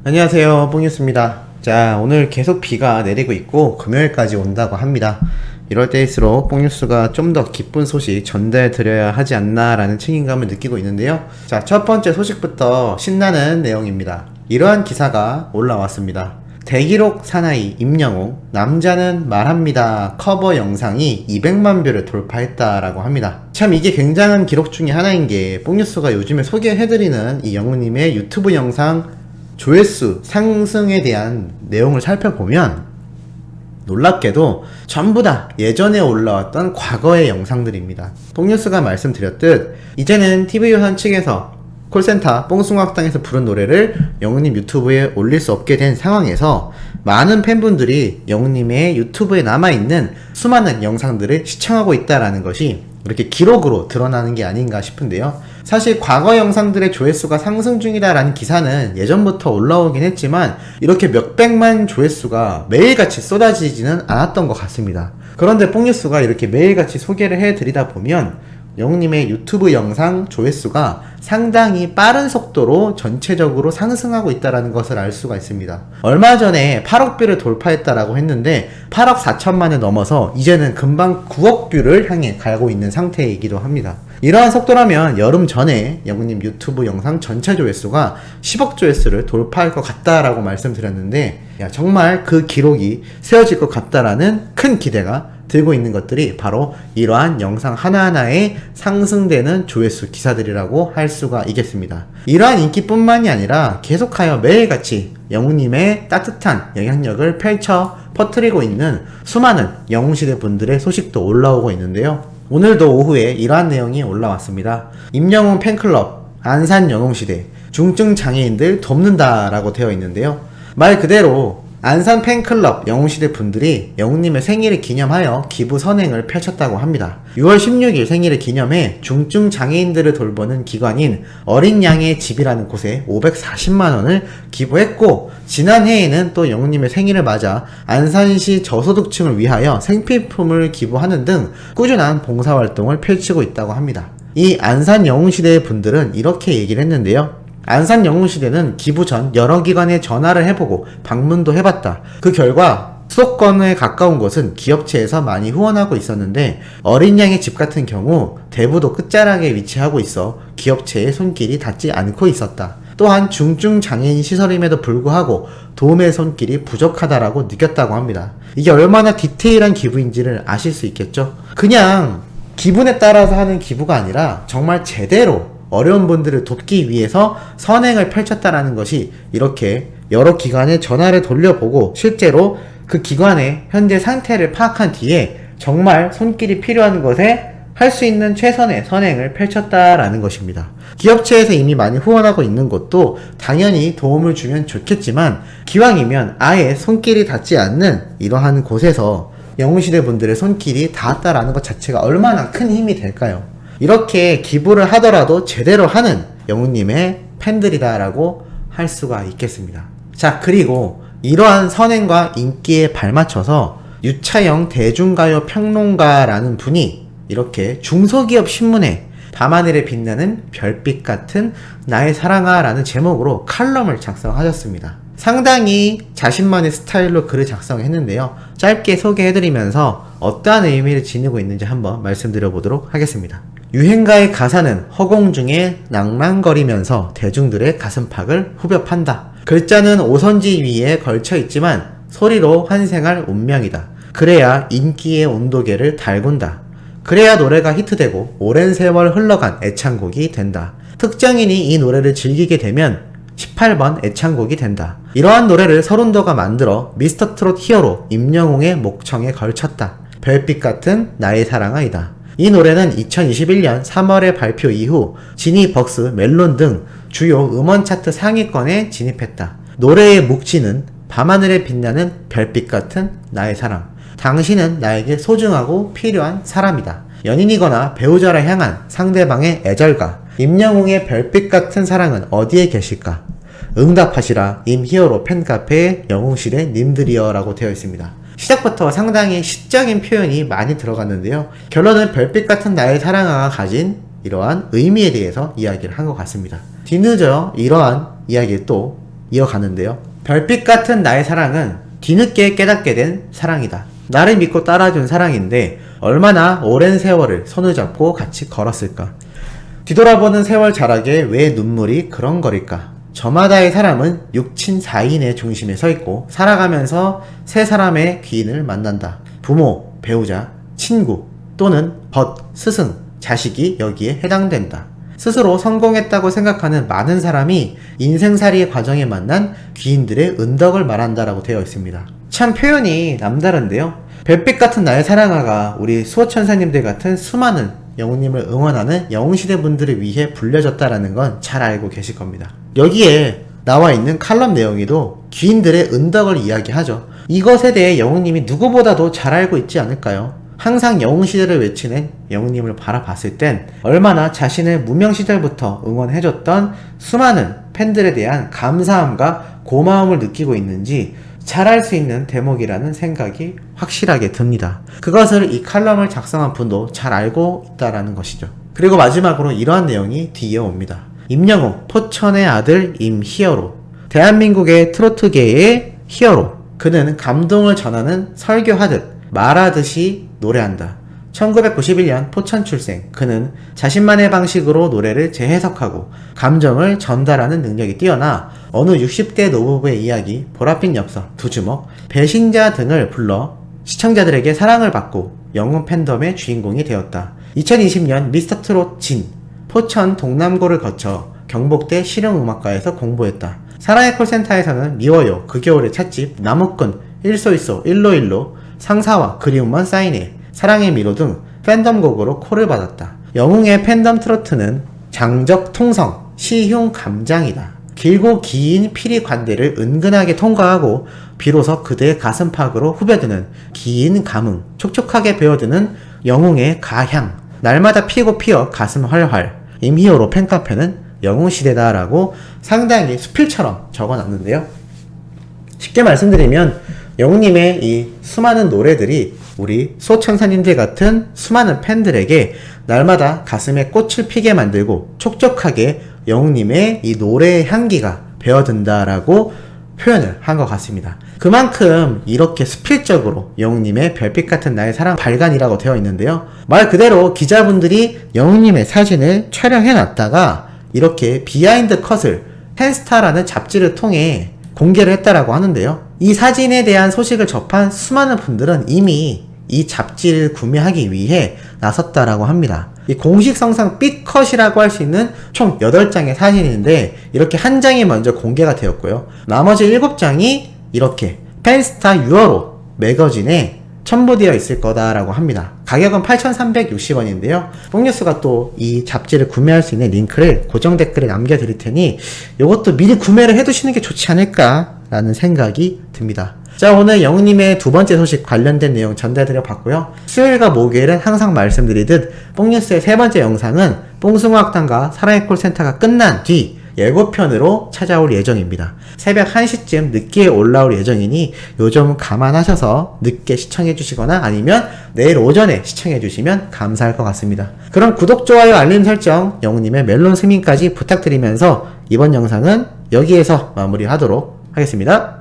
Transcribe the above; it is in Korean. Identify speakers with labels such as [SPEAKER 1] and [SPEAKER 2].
[SPEAKER 1] 안녕하세요, 뽕뉴스입니다. 자, 오늘 계속 비가 내리고 있고 금요일까지 온다고 합니다. 이럴 때일수록 뽕뉴스가 좀 더 기쁜 소식 전달드려야 하지 않나라는 책임감을 느끼고 있는데요. 자, 첫 번째 소식부터 신나는 내용입니다. 이러한 기사가 올라왔습니다. 대기록 사나이 임영웅 남자는 말합니다 커버 영상이 200만 뷰를 돌파했다라고 합니다. 참 이게 굉장한 기록 중에 하나인 게 뽕뉴스가 요즘에 소개해드리는 이 영웅님의 유튜브 영상 조회수 상승에 대한 내용을 살펴보면 놀랍게도 전부 다 예전에 올라왔던 과거의 영상들입니다. 뽕뉴스가 말씀드렸듯 이제는 TV조선 측에서 콜센터 뽕숭아학당에서 부른 노래를 영웅님 유튜브에 올릴 수 없게 된 상황에서 많은 팬분들이 영웅님의 유튜브에 남아있는 수많은 영상들을 시청하고 있다는 것이 이렇게 기록으로 드러나는 게 아닌가 싶은데요. 사실 과거 영상들의 조회수가 상승 중이다라는 기사는 예전부터 올라오긴 했지만 이렇게 몇백만 조회수가 매일같이 쏟아지지는 않았던 것 같습니다. 그런데 뽕뉴스가 이렇게 매일같이 소개를 해드리다 보면 영웅님의 유튜브 영상 조회수가 상당히 빠른 속도로 전체적으로 상승하고 있다는 것을 알 수가 있습니다. 얼마 전에 8억 뷰를 돌파했다라고 했는데 8억 4천만을 넘어서 이제는 금방 9억 뷰를 향해 가고 있는 상태이기도 합니다. 이러한 속도라면 여름 전에 영웅님 유튜브 영상 전체 조회수가 10억 조회수를 돌파할 것 같다라고 말씀드렸는데 정말 그 기록이 세워질 것 같다라는 큰 기대가 들고 있는 것들이 바로 이러한 영상 하나하나에 상승되는 조회수 기사들이라고 할 수가 있겠습니다. 이러한 인기뿐만이 아니라 계속하여 매일같이 영웅님의 따뜻한 영향력을 펼쳐 퍼뜨리고 있는 수많은 영웅시대 분들의 소식도 올라오고 있는데요. 오늘도 오후에 이러한 내용이 올라왔습니다. 임영웅 팬클럽 안산 영웅시대 중증 장애인들 돕는다 라고 되어 있는데요. 말 그대로 안산 팬클럽 영웅시대 분들이 영웅님의 생일을 기념하여 기부 선행을 펼쳤다고 합니다. 6월 16일 생일을 기념해 중증 장애인들을 돌보는 기관인 어린 양의 집이라는 곳에 540만원을 기부했고 지난해에는 또 영웅님의 생일을 맞아 안산시 저소득층을 위하여 생필품을 기부하는 등 꾸준한 봉사활동을 펼치고 있다고 합니다. 이 안산 영웅시대의 분들은 이렇게 얘기를 했는데요. 안산 영웅시대는 기부 전 여러 기관에 전화를 해보고 방문도 해봤다. 그 결과 수도권에 가까운 곳은 기업체에서 많이 후원하고 있었는데 어린 양의 집 같은 경우 대부도 끝자락에 위치하고 있어 기업체의 손길이 닿지 않고 있었다. 또한 중증 장애인 시설임에도 불구하고 도움의 손길이 부족하다라고 느꼈다고 합니다. 이게 얼마나 디테일한 기부인지를 아실 수 있겠죠? 그냥 기분에 따라서 하는 기부가 아니라 정말 제대로 어려운 분들을 돕기 위해서 선행을 펼쳤다라는 것이 이렇게 여러 기관에 전화를 돌려보고 실제로 그 기관의 현재 상태를 파악한 뒤에 정말 손길이 필요한 것에 할 수 있는 최선의 선행을 펼쳤다라는 것입니다. 기업체에서 이미 많이 후원하고 있는 곳도 당연히 도움을 주면 좋겠지만 기왕이면 아예 손길이 닿지 않는 이러한 곳에서 영웅시대 분들의 손길이 닿았다라는 것 자체가 얼마나 큰 힘이 될까요? 이렇게 기부를 하더라도 제대로 하는 영웅님의 팬들이다라고 할 수가 있겠습니다. 자, 그리고 이러한 선행과 인기에 발맞춰서 유차영 대중가요 평론가라는 분이 이렇게 중소기업 신문에 밤하늘에 빛나는 별빛 같은 나의 사랑아 라는 제목으로 칼럼을 작성하셨습니다. 상당히 자신만의 스타일로 글을 작성했는데요. 짧게 소개해드리면서 어떠한 의미를 지니고 있는지 한번 말씀드려보도록 하겠습니다. 유행가의 가사는 허공 중에 낭랑거리면서 대중들의 가슴팍을 후벼 판다. 글자는 오선지 위에 걸쳐있지만 소리로 환생할 운명이다. 그래야 인기의 온도계를 달군다. 그래야 노래가 히트되고 오랜 세월 흘러간 애창곡이 된다. 특정인이 이 노래를 즐기게 되면 18번 애창곡이 된다. 이러한 노래를 서른도가 만들어 미스터트롯 히어로 임영웅의 목청에 걸쳤다. 별빛 같은 나의 사랑아이다. 이 노래는 2021년 3월에 발표 이후 지니, 벅스, 멜론 등 주요 음원 차트 상위권에 진입했다. 노래의 묵시는 밤하늘에 빛나는 별빛 같은 나의 사랑. 당신은 나에게 소중하고 필요한 사람이다. 연인이거나 배우자를 향한 상대방의 애절가. 임영웅의 별빛 같은 사랑은 어디에 계실까? 응답하시라 임히어로 팬카페의 영웅시대 님들이여 라고 되어 있습니다. 시작부터 상당히 시적인 표현이 많이 들어갔는데요. 결론은 별빛 같은 나의 사랑아가 가진 이러한 의미에 대해서 이야기를 한 것 같습니다. 뒤늦어 이러한 이야기를 또 이어가는데요. 별빛 같은 나의 사랑은 뒤늦게 깨닫게 된 사랑이다. 나를 믿고 따라준 사랑인데 얼마나 오랜 세월을 손을 잡고 같이 걸었을까. 뒤돌아보는 세월 자락에 왜 눈물이 그렁거릴까. 저마다의 사람은 육친 4인의 중심에 서 있고 살아가면서 세 사람의 귀인을 만난다. 부모, 배우자, 친구 또는 벗, 스승, 자식이 여기에 해당된다. 스스로 성공했다고 생각하는 많은 사람이 인생살이의 과정에 만난 귀인들의 은덕을 말한다라고 되어 있습니다. 참 표현이 남다른데요. 별빛 같은 나의 사랑아가 우리 수호천사님들 같은 수많은 영웅님을 응원하는 영웅시대 분들을 위해 불려졌다라는 건 잘 알고 계실 겁니다. 여기에 나와 있는 칼럼 내용에도 귀인들의 은덕을 이야기하죠. 이것에 대해 영웅님이 누구보다도 잘 알고 있지 않을까요? 항상 영웅시대를 외치는 영웅님을 바라봤을 땐 얼마나 자신을 무명시절부터 응원해줬던 수많은 팬들에 대한 감사함과 고마움을 느끼고 있는지 잘 알 수 있는 대목이라는 생각이 확실하게 듭니다. 그것을 이 칼럼을 작성한 분도 잘 알고 있다라는 것이죠. 그리고 마지막으로 이러한 내용이 뒤에 옵니다. 임영웅, 포천의 아들 임히어로, 대한민국의 트로트계의 히어로. 그는 감동을 전하는 설교하듯 말하듯이 노래한다. 1991년 포천 출생. 그는 자신만의 방식으로 노래를 재해석하고 감정을 전달하는 능력이 뛰어나 어느 60대 노부부의 이야기, 보랏빛 엽서, 두 주먹, 배신자 등을 불러 시청자들에게 사랑을 받고 영웅 팬덤의 주인공이 되었다. 2020년 미스터트롯 진, 포천 동남고를 거쳐 경복대 실용음악과에서 공부했다. 사랑의 콜센터에서는 미워요, 그 겨울의 찻집, 나무꾼, 일소일소, 일로일로, 상사와 그리움만 사인해, 사랑의 미로 등 팬덤곡으로 콜을 받았다. 영웅의 팬덤 트로트는 장적 통성, 시흉 감장이다. 길고 긴 피리 관대를 은근하게 통과하고 비로소 그대의 가슴팍으로 후벼드는 긴 감흥, 촉촉하게 배어드는 영웅의 가향, 날마다 피고 피어 가슴 활활. 임히어로 팬카페는 영웅시대다 라고 상당히 수필처럼 적어놨는데요. 쉽게 말씀드리면 영웅님의 이 수많은 노래들이 우리 수호천사님들 같은 수많은 팬들에게 날마다 가슴에 꽃을 피게 만들고 촉촉하게 영웅님의 이 노래의 향기가 배어든다라고 표현을 한 것 같습니다. 그만큼 이렇게 수필적으로 영웅님의 별빛 같은 나의 사랑 발간이라고 되어 있는데요. 말 그대로 기자분들이 영웅님의 사진을 촬영해 놨다가 이렇게 비하인드 컷을 팬스타라는 잡지를 통해 공개를 했다라고 하는데요. 이 사진에 대한 소식을 접한 수많은 분들은 이미 이 잡지를 구매하기 위해 나섰다라고 합니다. 이 공식 성상 B컷이라고 할 수 있는 총 8장의 사진인데 이렇게 한 장이 먼저 공개가 되었고요. 나머지 7장이 이렇게 팬스타 유어로 매거진에 첨부되어 있을 거다라고 합니다. 가격은 8,360원인데요. 뽕뉴스가 또 이 잡지를 구매할 수 있는 링크를 고정 댓글에 남겨드릴 테니 이것도 미리 구매를 해두시는 게 좋지 않을까라는 생각이 듭니다. 자, 오늘 영웅님의 두 번째 소식 관련된 내용 전달드려 봤고요. 수요일과 목요일은 항상 말씀드리듯 뽕뉴스의 세 번째 영상은 뽕숭아학당과 사랑의 콜센터가 끝난 뒤 예고편으로 찾아올 예정입니다. 새벽 1시쯤 늦게 올라올 예정이니 요점 감안하셔서 늦게 시청해 주시거나 아니면 내일 오전에 시청해 주시면 감사할 것 같습니다. 그럼 구독, 좋아요, 알림 설정, 영웅님의 멜론 스밍까지 부탁드리면서 이번 영상은 여기에서 마무리하도록 하겠습니다.